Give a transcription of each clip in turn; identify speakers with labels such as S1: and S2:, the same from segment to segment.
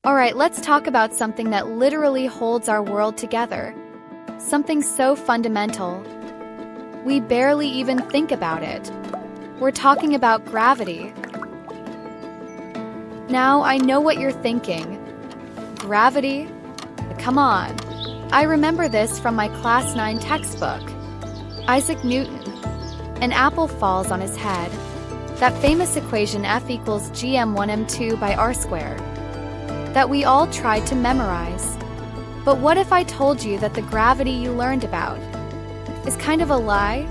S1: Alright, let's talk about something that literally holds our world together. Something so fundamental, we barely even think about it. We're talking about gravity. Now, I know what you're thinking. Gravity? Come on. I remember this from my Class 9 textbook. Isaac Newton. An apple falls on his head. That famous equation F equals gm1m2 by r squared. That we all tried to memorize. But what if I told you that the gravity you learned about is kind of a lie?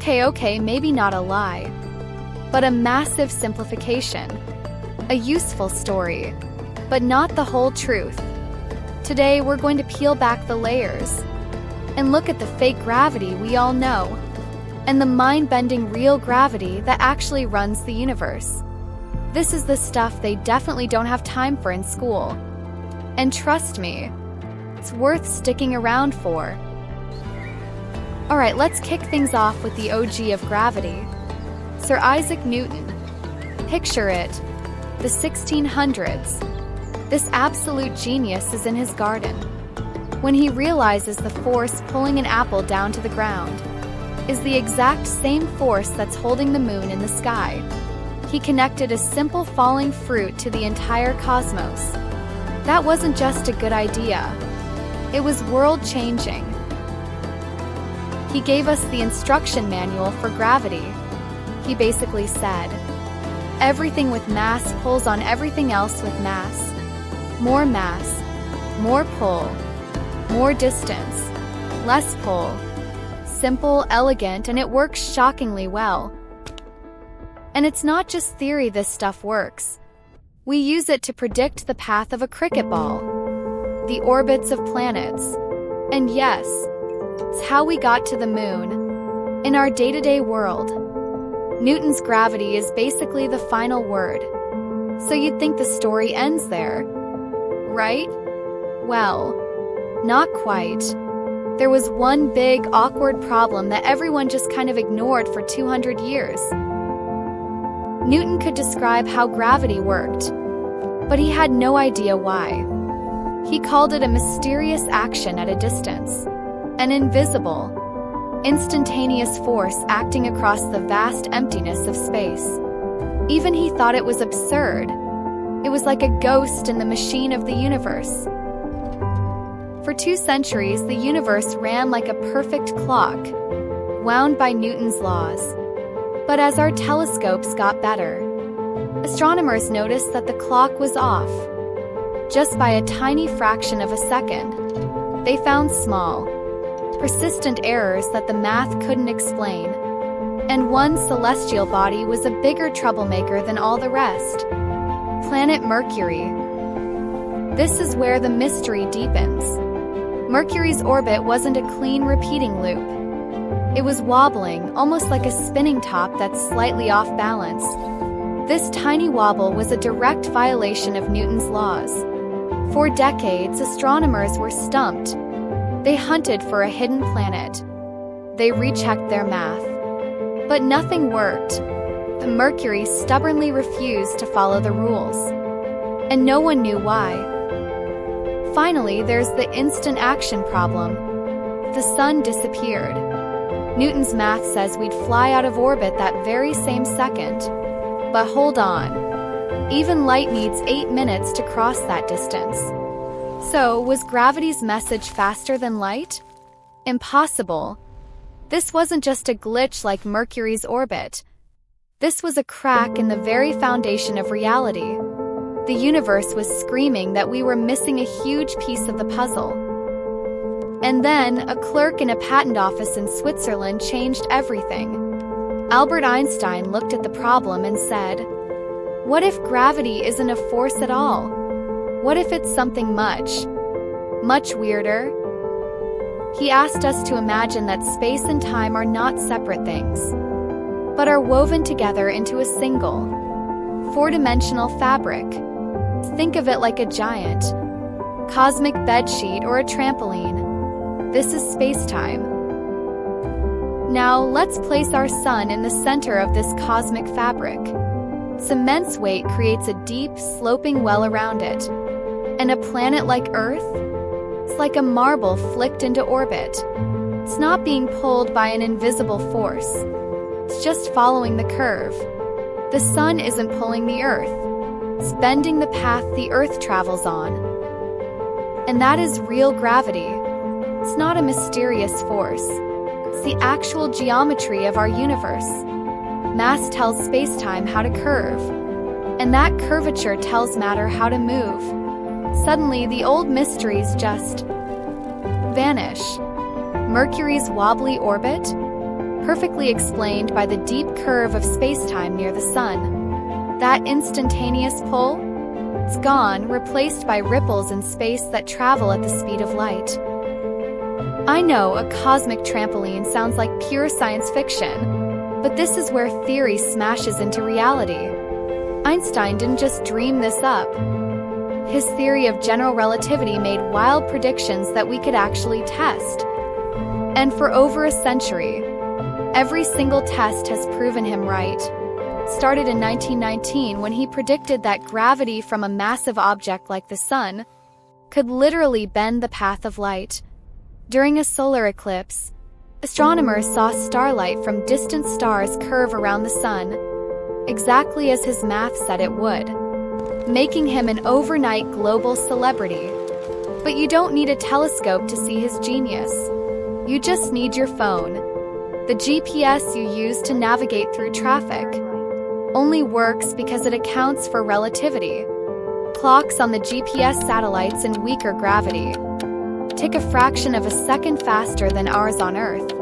S1: Okay, maybe not a lie, but a massive simplification. A useful story, but not the whole truth. Today, we're going to peel back the layers and look at the fake gravity we all know, and the mind-bending real gravity that actually runs the universe. This is the stuff they definitely don't have time for in school. And trust me, it's worth sticking around for. Alright, let's kick things off with the OG of gravity. Sir Isaac Newton. Picture it, the 1600s. This absolute genius is in his garden when he realizes the force pulling an apple down to the ground is the exact same force that's holding the moon in the sky. He connected a simple falling fruit to the entire cosmos. That wasn't just a good idea. It was world-changing. He gave us the instruction manual for gravity. He basically said, everything with mass pulls on everything else with mass. More mass, more pull, more distance, less pull. Simple, elegant, and it works shockingly well. And it's not just theory this stuff works. We use it to predict the path of a cricket ball, the orbits of planets, and yes, it's how we got to the moon. In our day-to-day world, Newton's gravity is basically the final word. So you'd think the story ends there, right? Well, not quite. There was one big, awkward problem that everyone just kind of ignored for 200 years. Newton could describe how gravity worked, but he had no idea why. He called it a mysterious action at a distance, an invisible, instantaneous force acting across the vast emptiness of space. Even he thought it was absurd. It was like a ghost in the machine of the universe. For 2 centuries, the universe ran like a perfect clock, wound by Newton's laws. But as our telescopes got better, astronomers noticed that the clock was off, just by a tiny fraction of a second. They found small, persistent errors that the math couldn't explain. And one celestial body was a bigger troublemaker than all the rest. Planet Mercury. This is where the mystery deepens. Mercury's orbit wasn't a clean repeating loop. It was wobbling, almost like a spinning top that's slightly off balance. This tiny wobble was a direct violation of Newton's laws. For decades, astronomers were stumped. They hunted for a hidden planet. They rechecked their math. But nothing worked. Mercury stubbornly refused to follow the rules. And no one knew why. Finally, there's the instant action problem. The sun disappeared. Newton's math says we'd fly out of orbit that very same second. But hold on. Even light needs 8 minutes to cross that distance. So, was gravity's message faster than light? Impossible. This wasn't just a glitch like Mercury's orbit. This was a crack in the very foundation of reality. The universe was screaming that we were missing a huge piece of the puzzle. And then, a clerk in a patent office in Switzerland changed everything. Albert Einstein looked at the problem and said, what if gravity isn't a force at all? What if it's something much, much weirder? He asked us to imagine that space and time are not separate things, but are woven together into a single, 4-dimensional fabric. Think of it like a giant, cosmic bedsheet or a trampoline. This is space-time. Now, let's place our sun in the center of this cosmic fabric. Its immense weight creates a deep, sloping well around it. And a planet like Earth? It's like a marble flicked into orbit. It's not being pulled by an invisible force. It's just following the curve. The sun isn't pulling the Earth. It's bending the path the Earth travels on. And that is real gravity. It's not a mysterious force. It's the actual geometry of our universe. Mass tells spacetime how to curve, and that curvature tells matter how to move. Suddenly, the old mysteries just vanish. Mercury's wobbly orbit? Perfectly explained by the deep curve of spacetime near the sun. That instantaneous pull? It's gone, replaced by ripples in space that travel at the speed of light. I know a cosmic trampoline sounds like pure science fiction, but this is where theory smashes into reality. Einstein didn't just dream this up. His theory of general relativity made wild predictions that we could actually test. And for over a century, every single test has proven him right. It started in 1919 when he predicted that gravity from a massive object like the sun could literally bend the path of light. During a solar eclipse, astronomers saw starlight from distant stars curve around the sun, exactly as his math said it would, making him an overnight global celebrity. But you don't need a telescope to see his genius. You just need your phone. The GPS you use to navigate through traffic only works because it accounts for relativity. Clocks on the GPS satellites in weaker gravity tick a fraction of a second faster than ours on Earth.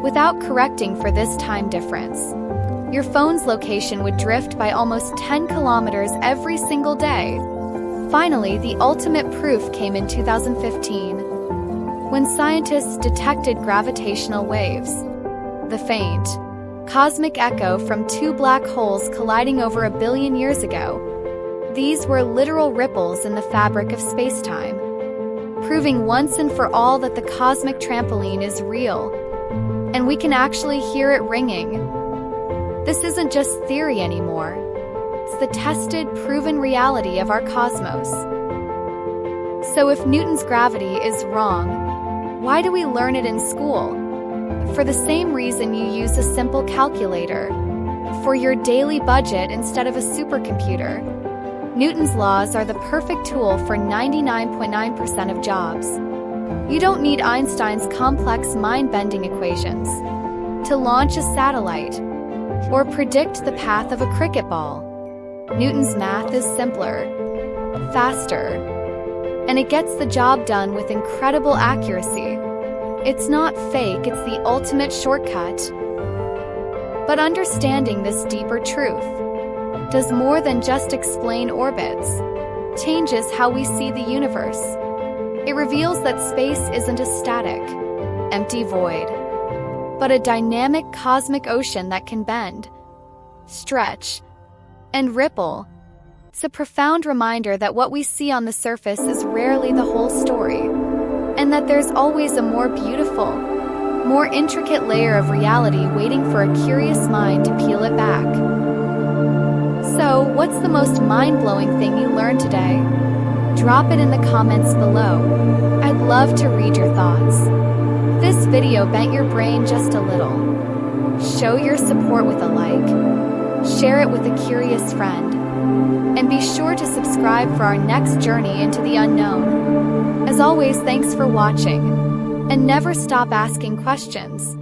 S1: Without correcting for this time difference, your phone's location would drift by almost 10 kilometers every single day. Finally, the ultimate proof came in 2015, when scientists detected gravitational waves. The faint, cosmic echo from two black holes colliding over 1 billion years ago. These were literal ripples in the fabric of spacetime, proving once and for all that the cosmic trampoline is real, and we can actually hear it ringing. This isn't just theory anymore. It's the tested, proven reality of our cosmos. So if Newton's gravity is wrong, why do we learn it in school? For the same reason you use a simple calculator, for your daily budget instead of a supercomputer. Newton's laws are the perfect tool for 99.9% of jobs. You don't need Einstein's complex mind-bending equations to launch a satellite or predict the path of a cricket ball. Newton's math is simpler, faster, and it gets the job done with incredible accuracy. It's not fake, it's the ultimate shortcut. But understanding this deeper truth does more than just explain orbits. Changes how we see the universe. It reveals that space isn't a static, empty void, but a dynamic cosmic ocean that can bend, stretch, and ripple. It's a profound reminder that what we see on the surface is rarely the whole story, and that there's always a more beautiful, more intricate layer of reality waiting for a curious mind to peel it back. So, what's the most mind-blowing thing you learned today? Drop it in the comments below. I'd love to read your thoughts. If this video bent your brain just a little, show your support with a like, share it with a curious friend, and be sure to subscribe for our next journey into the unknown. As always, thanks for watching, and never stop asking questions.